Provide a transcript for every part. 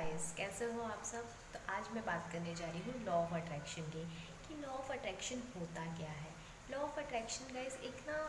Guys, कैसे हो आप सब। तो आज मैं बात करने जा रही हूँ लॉ ऑफ अट्रैक्शन की, कि लॉ ऑफ अट्रैक्शन होता क्या है। लॉ ऑफ अट्रैक्शन गाइस एक ना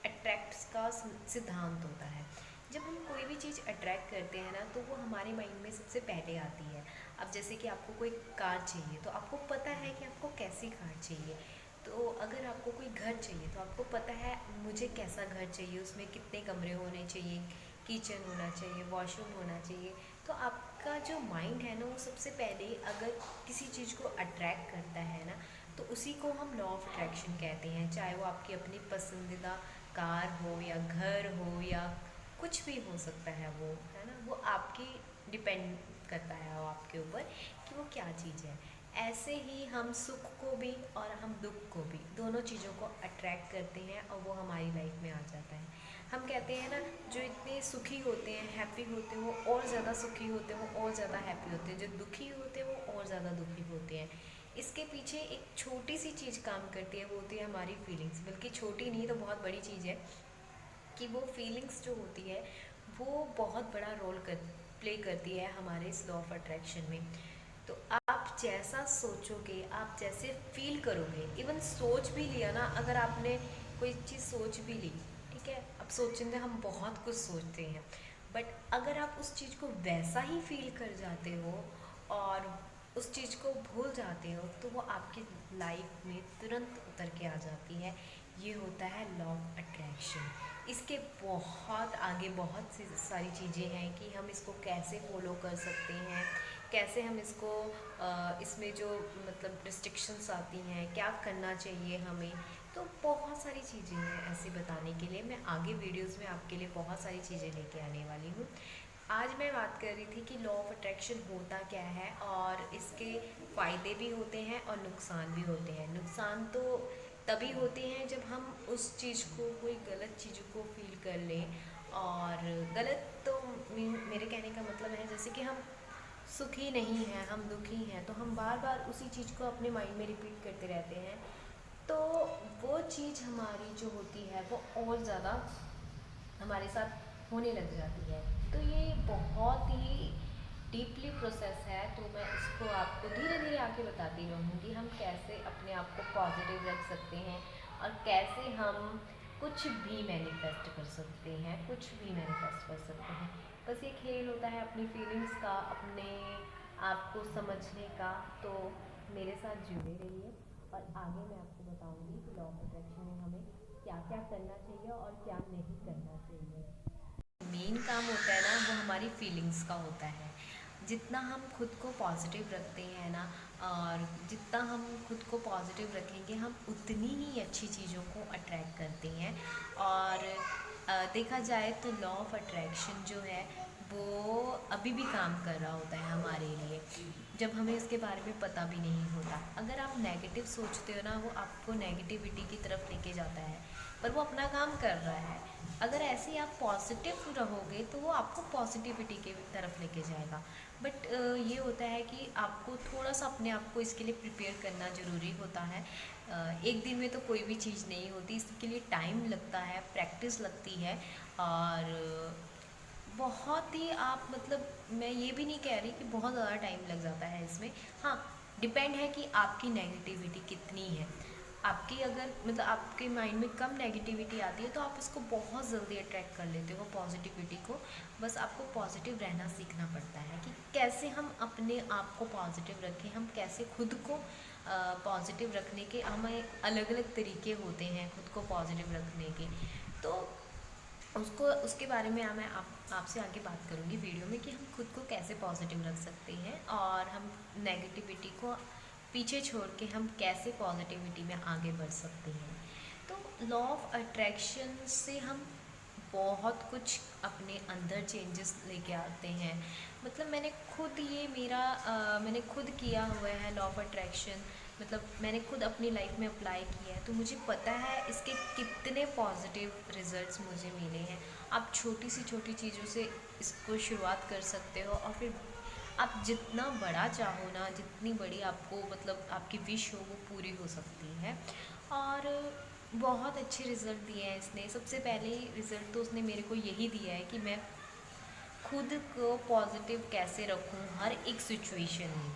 अट्रैक्ट्स का सिद्धांत होता है। जब हम कोई भी चीज़ अट्रैक्ट करते हैं ना, तो वो हमारे माइंड में सबसे पहले आती है। अब जैसे कि आपको कोई कार चाहिए, तो आपको पता है कि आपको कैसी कार चाहिए। तो अगर आपको कोई घर चाहिए, तो आपको पता है मुझे कैसा घर चाहिए, उसमें कितने कमरे होने चाहिए, किचन होना चाहिए, वॉशरूम होना चाहिए। तो आपका जो माइंड है ना, वो सबसे पहले अगर किसी चीज़ को अट्रैक्ट करता है ना, तो उसी को हम लॉ ऑफ अट्रैक्शन कहते हैं। चाहे वो आपकी अपनी पसंदीदा कार हो या घर हो या कुछ भी हो सकता है, वो है ना, वो आपकी डिपेंड करता है वो आपके ऊपर कि वो क्या चीज़ है। ऐसे ही हम सुख को भी और हम दुख को भी, दोनों चीज़ों को अट्रैक्ट करते हैं और वो हमारी लाइफ में आ जाता है। हम कहते हैं ना, जो इतने सुखी होते हैं, हैप्पी होते हैं, वो और ज़्यादा सुखी होते हैं, वो और ज़्यादा हैप्पी होते हैं। जो दुखी होते हैं, वो और ज़्यादा दुखी होते हैं। इसके पीछे एक छोटी सी चीज़ काम करती है, वो होती है हमारी फीलिंग्स। बल्कि छोटी नहीं तो बहुत बड़ी चीज़ है, कि वो फीलिंग्स जो होती है वो बहुत बड़ा रोल प्ले करती है हमारे इस लॉ ऑफ अट्रैक्शन में। तो आप जैसा सोचोगे, आप जैसे फील करोगे, इवन सोच भी लिया ना, अगर आपने कोई चीज़ सोच भी ली, ठीक है, अब सोचेंगे हम बहुत कुछ सोचते हैं, बट अगर आप उस चीज़ को वैसा ही फील कर जाते हो और उस चीज़ को भूल जाते हो, तो वो आपकी लाइफ में तुरंत उतर के आ जाती है। ये होता है लॉ ऑफ अट्रैक्शन। इसके बहुत आगे बहुत सी सारी चीज़ें हैं कि हम इसको कैसे फॉलो कर सकते हैं, कैसे हम इसको इसमें जो मतलब रिस्ट्रिक्शंस आती हैं, क्या करना चाहिए हमें। तो बहुत सारी चीज़ें हैं ऐसे बताने के लिए। मैं आगे वीडियोस में आपके लिए बहुत सारी चीज़ें लेके आने वाली हूँ। आज मैं बात कर रही थी कि लॉ ऑफ अट्रैक्शन होता क्या है, और इसके फ़ायदे भी होते हैं और नुकसान भी होते हैं। नुकसान तो तभी होते हैं जब हम उस चीज़ को, कोई गलत चीज़ को फील कर लें। और गलत तो मेरे कहने का मतलब है, जैसे कि हम सुखी नहीं हैं, हम दुखी हैं, तो हम बार बार उसी चीज़ को अपने माइंड में रिपीट करते रहते हैं। तो वो चीज़ हमारी जो होती है, वो और ज़्यादा हमारे साथ होने लग जाती है। तो ये बहुत ही डीपली प्रोसेस है, तो मैं इसको आपको धीरे धीरे आके बताती रहूँगी हम कैसे अपने आप को पॉजिटिव रख सकते हैं और कैसे हम कुछ भी मैनिफेस्ट कर सकते हैं, कुछ भी मैनिफेस्ट कर सकते हैं। बस ये खेल होता है अपनी फीलिंग्स का, अपने आप को समझने का। तो मेरे साथ जुड़े रहिए और आगे मैं आपको बताऊंगी कि लॉ ऑफ अट्रैक्शन में हमें क्या क्या करना चाहिए और क्या नहीं करना चाहिए। मेन काम होता है ना, वो हमारी फीलिंग्स का होता है। जितना हम खुद को पॉजिटिव रखते हैं ना, और जितना हम खुद को पॉजिटिव रखेंगे, हम उतनी ही अच्छी चीज़ों को अट्रैक्ट करते हैं। और देखा जाए तो लॉ ऑफ अट्रैक्शन जो है, वो अभी भी काम कर रहा होता है हमारे लिए, जब हमें इसके बारे में पता भी नहीं होता। अगर आप नेगेटिव सोचते हो ना, वो आपको नेगेटिविटी की तरफ लेके जाता है, पर वो अपना काम कर रहा है। अगर ऐसे ही आप पॉजिटिव रहोगे, तो वो आपको पॉजिटिविटी की तरफ लेके जाएगा। बट ये होता है कि आपको थोड़ा सा अपने आप को इसके लिए प्रिपेयर करना ज़रूरी होता है। एक दिन में तो कोई भी चीज़ नहीं होती, इसके लिए टाइम लगता है, प्रैक्टिस लगती है। और बहुत ही आप मतलब, मैं ये भी नहीं कह रही कि बहुत ज़्यादा टाइम लग जाता है इसमें। हाँ, डिपेंड है कि आपकी नेगेटिविटी कितनी है। आपकी अगर मतलब आपके माइंड में कम नेगेटिविटी आती है, तो आप इसको बहुत जल्दी अट्रैक्ट कर लेते हो पॉजिटिविटी को। बस आपको पॉजिटिव रहना सीखना पड़ता है कि कैसे हम अपने आप को पॉजिटिव रखें, हम कैसे खुद को पॉजिटिव रखने के हमें अलग अलग तरीके होते हैं खुद को पॉजिटिव रखने के। तो उसको उसके बारे में मैं आपसे आगे बात करूँगी वीडियो में, कि हम खुद को कैसे पॉजिटिव रख सकते हैं और हम नेगेटिविटी को पीछे छोड़ के हम कैसे पॉजिटिविटी में आगे बढ़ सकते हैं। तो लॉ ऑफ अट्रैक्शन से हम बहुत कुछ अपने अंदर चेंजेस लेके आते हैं। मतलब मैंने खुद किया हुआ है लॉ ऑफ अट्रैक्शन। मतलब मैंने खुद अपनी लाइफ में अप्लाई किया है, तो मुझे पता है इसके कितने पॉजिटिव रिजल्ट्स मुझे मिले हैं। आप छोटी सी छोटी चीज़ों से इसको शुरुआत कर सकते हो, और फिर आप जितना बड़ा चाहो ना, जितनी बड़ी आपको मतलब आपकी विश हो, वो पूरी हो सकती है। और बहुत अच्छे रिज़ल्ट दिए हैं इसने। सबसे पहले रिज़ल्ट तो उसने मेरे को यही दिया है कि मैं खुद को पॉजिटिव कैसे रखूं हर एक सिचुएशन में।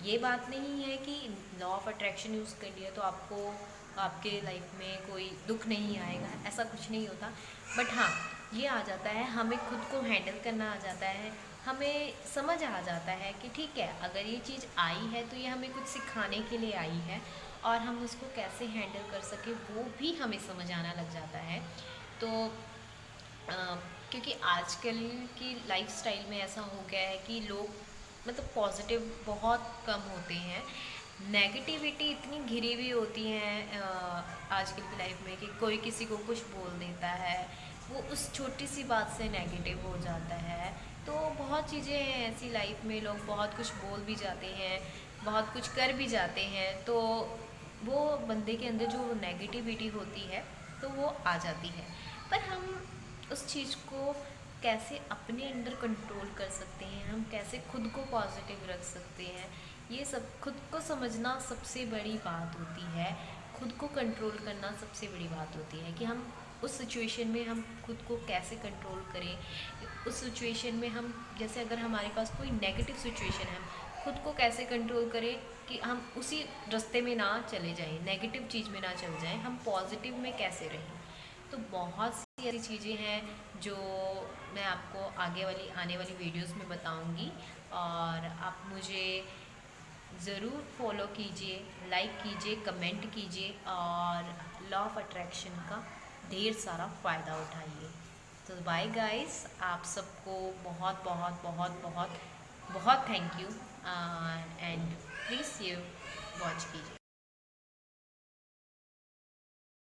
ये बात नहीं है कि लॉ ऑफ अट्रैक्शन यूज़ कर लिया तो आपको आपके लाइफ में कोई दुख नहीं आएगा, ऐसा कुछ नहीं होता। बट हाँ, ये आ जाता है, हमें खुद को हैंडल करना आ जाता है, हमें समझ आ जाता है कि ठीक है, अगर ये चीज़ आई है तो ये हमें कुछ सिखाने के लिए आई है, और हम उसको कैसे हैंडल कर सके वो भी हमें समझ आना लग जाता है। तो अ, क्योंकि आजकल की लाइफस्टाइल में ऐसा हो गया है कि लोग मतलब पॉजिटिव बहुत कम होते हैं, नेगेटिविटी इतनी घिरी हुई होती हैं आजकल की लाइफ में कि कोई किसी को कुछ बोल देता है, वो उस छोटी सी बात से नेगेटिव हो जाता है। तो बहुत चीज़ें हैं ऐसी लाइफ में, लोग बहुत कुछ बोल भी जाते हैं, बहुत कुछ कर भी जाते हैं, तो वो बंदे के अंदर जो नेगेटिविटी होती है तो वो आ जाती है। पर हम उस चीज़ को कैसे अपने अंदर कंट्रोल कर सकते हैं, हम कैसे खुद को पॉजिटिव रख सकते हैं, ये सब खुद को समझना सबसे बड़ी बात होती है। खुद को कंट्रोल करना सबसे बड़ी बात होती है कि हम उस सिचुएशन में हम खुद को कैसे कंट्रोल करें। उस सिचुएशन में हम, जैसे अगर हमारे पास कोई नेगेटिव सिचुएशन है, हम खुद को कैसे कंट्रोल करें कि हम उसी रास्ते में ना चले जाएं, नेगेटिव चीज़ में ना चल जाएं, हम पॉजिटिव में कैसे रहें। तो बहुत सी ऐसी चीज़ें हैं जो मैं आपको आने वाली वीडियोस में बताऊंगी, और आप मुझे ज़रूर फॉलो कीजिए, लाइक कीजिए, कमेंट कीजिए, और लॉ ऑफ अट्रैक्शन का ढेर सारा फ़ायदा उठाइए। तो बाय गाइस, आप सबको बहुत बहुत बहुत बहुत बहुत थैंक यू, एंड प्लीज़ ये वॉच कीजिए।